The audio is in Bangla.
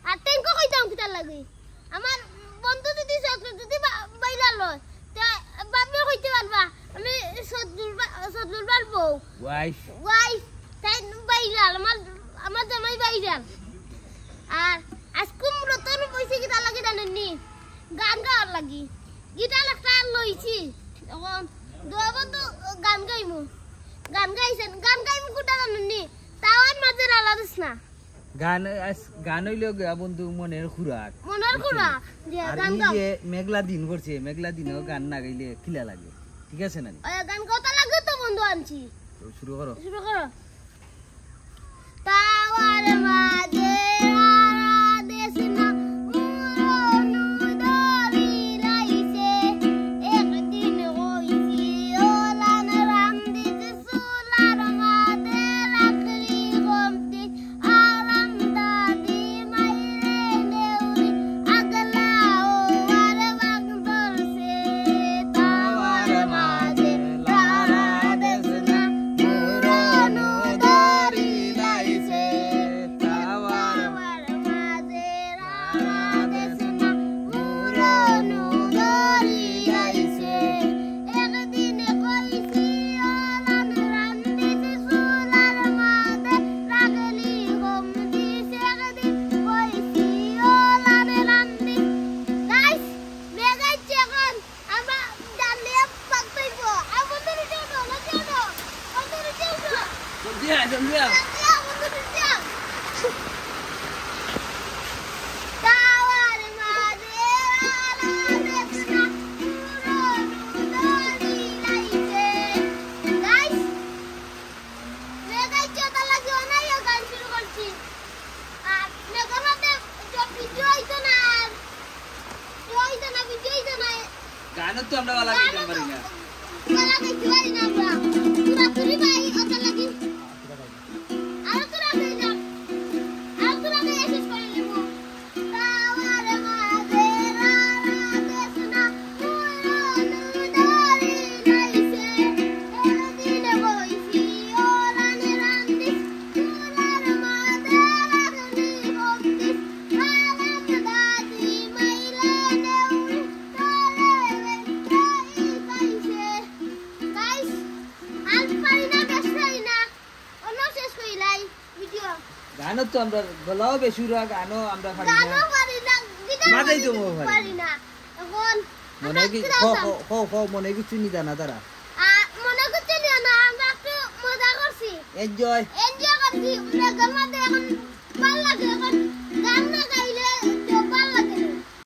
আর টেঙ্কো কইতাম কিতা লাগে আমার বন্ধু যদি বাইলা লয় তে বাপে কইতে পারবা আমি সদুল পারবো ওয়াইফ তাই বাইলা আমার জামাই বাইলা আর আজকুম রতন পয়সা কিতা লাগে জানেননি গান গাওয়ার লাগি গিটার একটা লইছি এখন দুয়া বন্ধু গান গাইমু গান গাইমু কুটা জানেননি তাওয়ার মাঝে আলাদাস না গান হইলো বন্ধু মনের খুরাক যে গান গাও যে মেঘলা দিন করছে মেঘলা দিনেও গান না গাইলে কিলা লাগে ঠিক আছে না গান কত লাগে তো বন্ধু আনছি শুরু করো তাওয়ার মাঝে Yeah. গান তো আমরা वाला গাইতে পারি না वाला গাইতে পারি না আমরা পুরা পুরি ভাই ওটা লাগি আর তোরা গাই যা আর তোরা গাই শেষ করে নেব তাওয়ার মাঝে দেশনা পুরনো দারি নাইছে দিনে বইছি ওলানে রান্দি পুরার মাঝে রাগনি বক্তি আলাম দাদি মাইলে নেউরি গানো তো আমরা গলাও বেসুরা গানো আমরা পারি না মাথায় তো পারি না এখন মনে কি মনে কিছু নি জানা তারা মনে কিছু নি না আমরা একটু মজা করছি এনজয় করছি আমরা গমাতে এখন